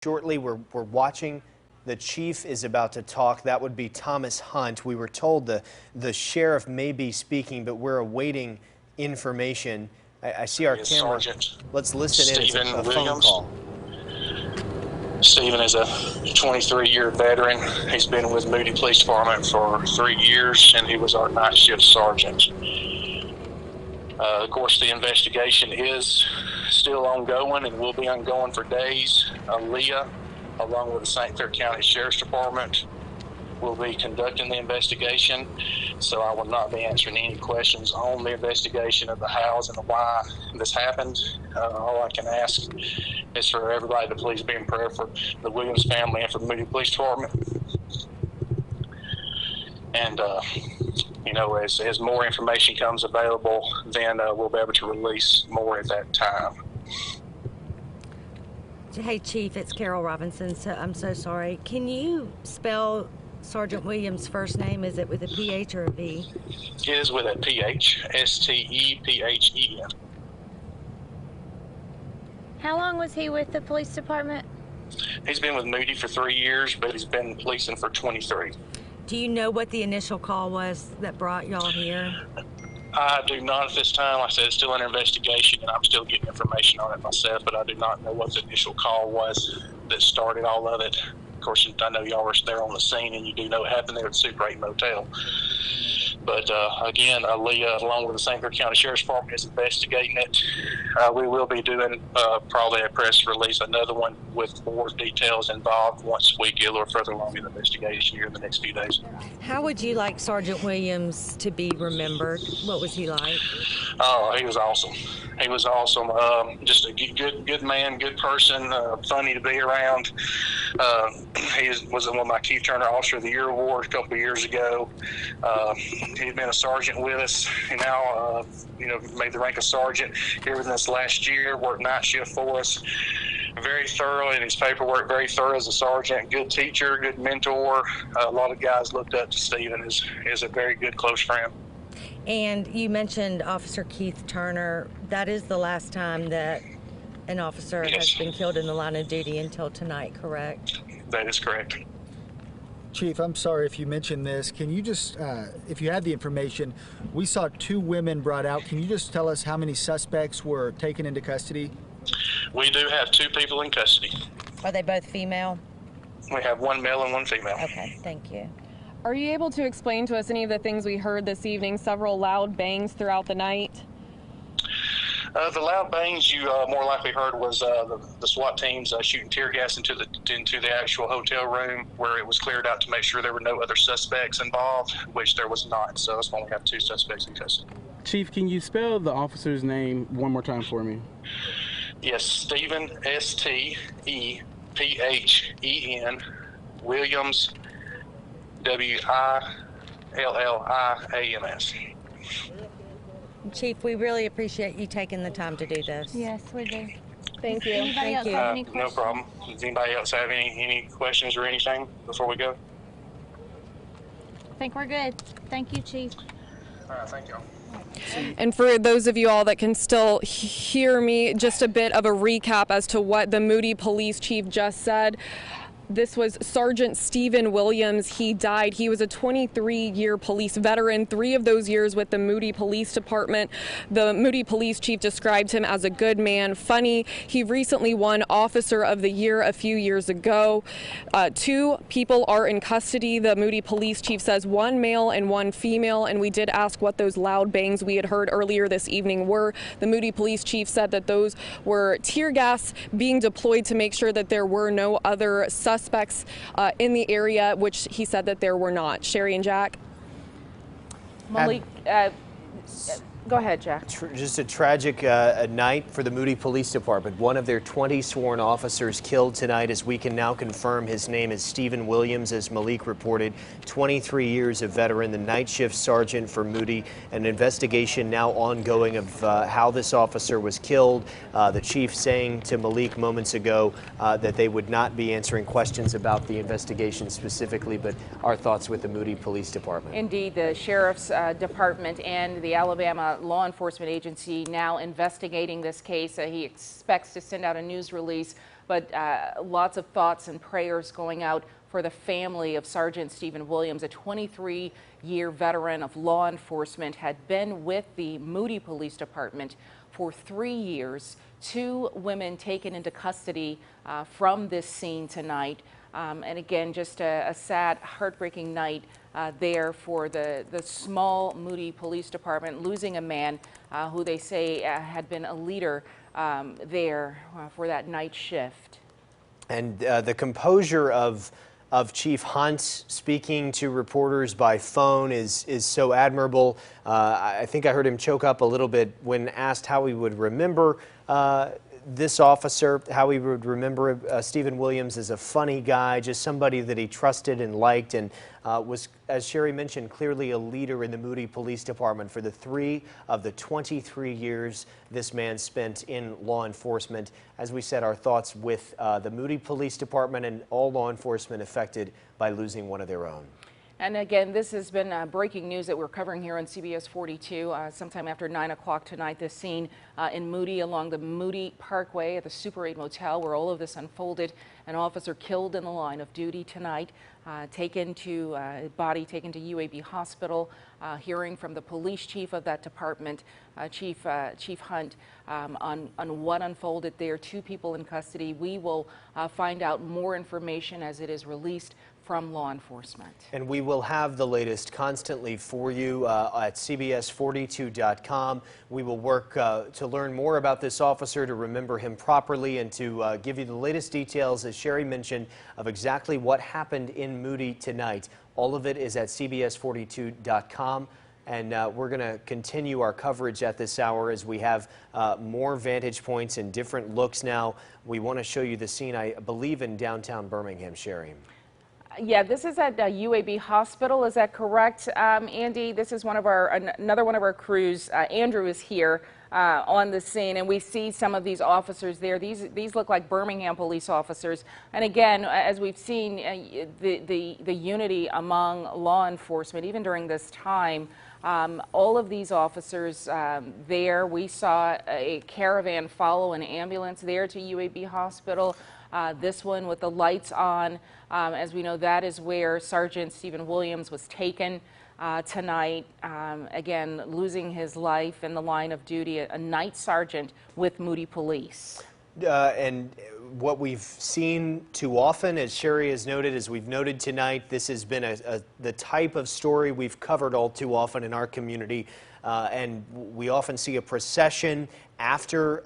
Shortly, we're watching. The chief is about to talk. That would be Thomas Hunt. We were told the sheriff may be speaking, but we're awaiting information. I see our camera. Sergeant Let's listen in. It's a phone call. Stephen is a 23-year veteran. He's been with Moody Police Department for 3 years, and he was our night shift sergeant. Of course, the investigation is still ongoing and will be ongoing for days. Leah, along with the St. Clair County Sheriff's Department, will be conducting the investigation, so I will not be answering any questions on the investigation of the hows and the why this happened. All I can ask is for everybody to please be in prayer for the Williams family and for the Moody Police Department. And you know, as more information comes available, then we'll be able to release more at that time. Hey, Chief, it's Carol Robinson. So I'm so sorry. Can you spell Sergeant Williams' first name? Is it with a PH or a V? It is with a PH, S-T-E-P-H-E-N. How long was he with the police department? He's been with Moody for 3 years, but he's been policing for 23. Do you know what the initial call was that brought y'all here? I do not at this time. Like I said, it's still under investigation, and I'm still getting information on it myself, but I do not know what the initial call was that started all of it. Of course, I know y'all were there on the scene, and you do know what happened there at the Super 8 motel. But again, Leah, along with the St. Clair County Sheriff's Department, is investigating it. We will be doing probably a press release, another one with more details involved once we get a little further along in the investigation here in the next few days. How would you like Sergeant Williams to be remembered? What was he like? Oh, he was awesome. He was awesome. Just a good man, good person, funny to be around. He was one of my Keith Turner Officer of the Year Award a couple of years ago. He'd been a sergeant with us, and now made the rank of sergeant here within this last year. Worked night shift for us. Very thorough in his paperwork. Very thorough as a sergeant. Good teacher. Good mentor. A lot of guys looked up to Stephen as a very good close friend. And you mentioned Officer Keith Turner. That is the last time that an officer has been killed in the line of duty until tonight, correct? That is correct. Chief, I'm sorry if you mentioned this. Can you just, if you had the information, we saw 2 women brought out. Can you just tell us how many suspects were taken into custody? We do have 2 people in custody. Are they both female? We have 1 male and 1 female. Okay, thank you. Are you able to explain to us any of the things we heard this evening, several loud bangs throughout the night? The loud bangs you more likely heard was the SWAT teams shooting tear gas into the actual hotel room, where it was cleared out to make sure there were no other suspects involved, which there was not. So that's why we have 2 suspects in custody. Chief, can you spell the officer's name one more time for me? Yes, Stephen, S-T-E-P-H-E-N, Williams, W-I-L-L-I-A-M-S. Chief, we really appreciate you taking the time to do this. Yes, we do. Thank you. Anybody else have any questions? No problem. Does anybody else have any questions or anything before we go? I think we're good. Thank you, Chief. All right, thank y'all. And for those of you all that can still hear me, just a bit of a recap as to what the Moody Police Chief just said. This was Sergeant Stephen Williams. He died. He was a 23-year police veteran, 3 of those years with the Moody Police Department. The Moody Police Chief described him as a good man, funny. He recently won Officer of the Year a few years ago. 2 people are in custody. The Moody Police Chief says 1 male and 1 female, and we did ask what those loud bangs we had heard earlier this evening were. The Moody Police Chief said that those were tear gas being deployed to make sure that there were no other suspects in the area, which he said that there were not. Sherry and Jack? Malik, go ahead, Jack. Just a tragic night for the Moody Police Department. One of their 20 sworn officers killed tonight, as we can now confirm his name is Stephen Williams, as Malik reported. 23 years of veteran, the night shift sergeant for Moody. An investigation now ongoing of how this officer was killed. The chief saying to Malik moments ago that they would not be answering questions about the investigation specifically, but our thoughts with the Moody Police Department. Indeed, the Sheriff's Department and the Alabama Law Enforcement Agency now investigating this case. He expects to send out a news release but lots of thoughts and prayers going out for the family of Sergeant Stephen Williams, a 23-year veteran of law enforcement, had been with the Moody Police Department for 3 years. 2 women taken into custody from this scene tonight. And again, just a sad, heartbreaking night there for the small Moody Police Department, losing a man who they say had been a leader there for that night shift. And the composure of Chief Hunt speaking to reporters by phone is so admirable. I think I heard him choke up a little bit when asked how he would remember this officer, how he would remember Stephen Williams as a funny guy, just somebody that he trusted and liked, and was, as Sherry mentioned, clearly a leader in the Moody Police Department for the 3 of the 23 years this man spent in law enforcement. As we said, our thoughts with the Moody Police Department and all law enforcement affected by losing one of their own. And again, this has been breaking news that we're covering here on CBS 42 sometime after 9 o'clock tonight. This scene in Moody along the Moody Parkway at the Super 8 motel where all of this unfolded. An officer killed in the line of duty tonight, body taken to UAB Hospital. Hearing from the police chief of that department, Chief Hunt, on what unfolded there. 2 people in custody. We will find out more information as it is released from law enforcement. And we will have the latest constantly for you at CBS42.com. We will work to learn more about this officer, to remember him properly, and to give you the latest details, as Sherry mentioned, of exactly what happened in Moody tonight. All of it is at CBS42.com. And we're going to continue our coverage at this hour as we have more vantage points and different looks now. We want to show you the scene, I believe, in downtown Birmingham, Sherry. Yeah, this is at UAB Hospital. Is that correct, Andy? This is another one of our crews. Andrew is here on the scene, and we see some of these officers there. These look like Birmingham police officers. And again, as we've seen, the unity among law enforcement, even during this time. All of these officers there. We saw a caravan follow an ambulance there to UAB Hospital. This one with the lights on. As we know, that is where Sergeant Stephen Williams was taken tonight. Again, losing his life in the line of duty, a night sergeant with Moody Police. And what we've seen too often, as Sherry has noted, as we've noted tonight, this has been the type of story we've covered all too often in our community. And we often see a procession after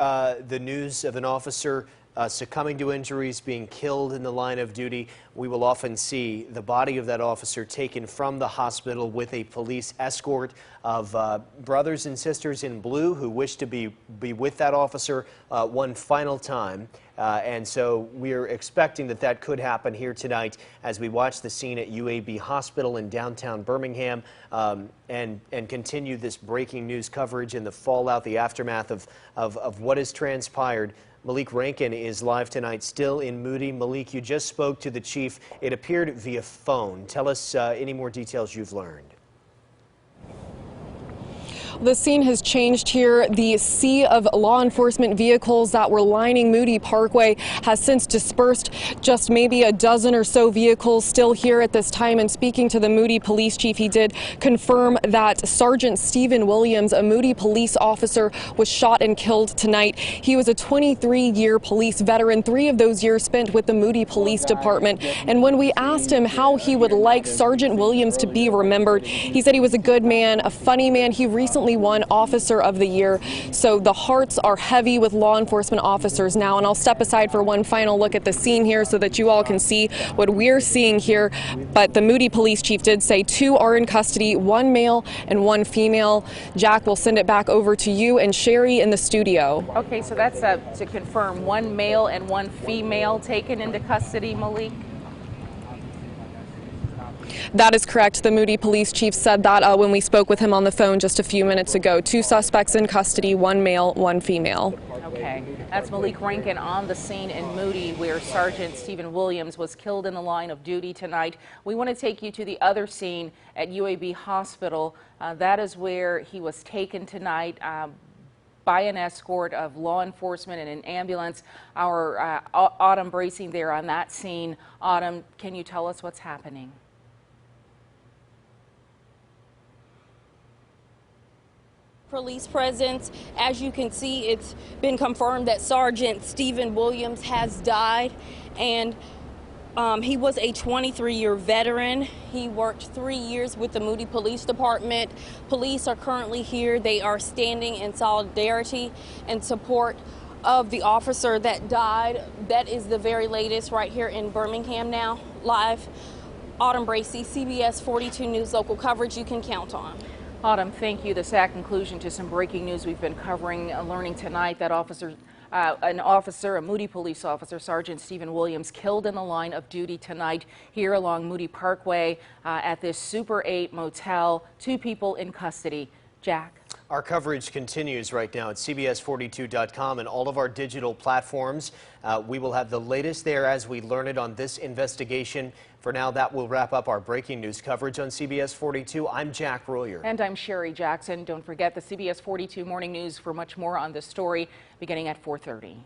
the news of an officer succumbing to injuries, being killed in the line of duty. We will often see the body of that officer taken from the hospital with a police escort of brothers and sisters in blue who wish to be with that officer one final time. And so we're expecting that could happen here tonight as we watch the scene at UAB Hospital in downtown Birmingham and continue this breaking news coverage and the fallout, the aftermath of what has transpired. Malik Rankin is live tonight, still in Moody. Malik, you just spoke to the chief. It appeared via phone. Tell us any more details you've learned. The scene has changed here. The sea of law enforcement vehicles that were lining Moody Parkway has since dispersed. Just maybe a dozen or so vehicles still here at this time. And speaking to the Moody police chief, he did confirm that Sergeant Stephen Williams, a Moody police officer, was shot and killed tonight. He was a 23-year police veteran, 3 of those years spent with the Moody Police Department. And when we asked him how he would like Sergeant Williams to be remembered, he said he was a good man, a funny man. He recently won Officer of the Year. So the hearts are heavy with law enforcement officers now. And I'll step aside for one final look at the scene here so that you all can see what we're seeing here. But the Moody police chief did say 2 are in custody, 1 male and 1 female. Jack, will send it back over to you and Sherry in the studio. Okay, so that's to confirm 1 male and 1 female taken into custody, Malik? That is correct. The Moody police chief said that when we spoke with him on the phone just a few minutes ago. 2 suspects in custody, 1 male, 1 female. Okay, that's Malik Rankin on the scene in Moody where Sergeant Stephen Williams was killed in the line of duty tonight. We want to take you to the other scene at UAB Hospital. That is where he was taken tonight. by an escort of law enforcement and an ambulance. Our Autumn Bracey there on that scene. Autumn, can you tell us what's happening? Police presence. As you can see, it's been confirmed that Sergeant Stephen Williams has died, and he was a 23-year veteran. He worked 3 years with the Moody Police Department. Police are currently here. They are standing in solidarity and support of the officer that died. That is the very latest right here in Birmingham now, live. Autumn Bracey, CBS 42 News, local coverage you can count on. Autumn, thank you. The sad conclusion to some breaking news we've been covering, learning tonight that a Moody police officer, Sergeant Stephen Williams, killed in the line of duty tonight here along Moody Parkway at this Super 8 motel. 2 people in custody. Jack? Our coverage continues right now at CBS42.com and all of our digital platforms. We will have the latest there as we learn it on this investigation. For now, that will wrap up our breaking news coverage on CBS 42. I'm Jack Royer. And I'm Sherry Jackson. Don't forget the CBS 42 Morning News for much more on this story beginning at 4:30.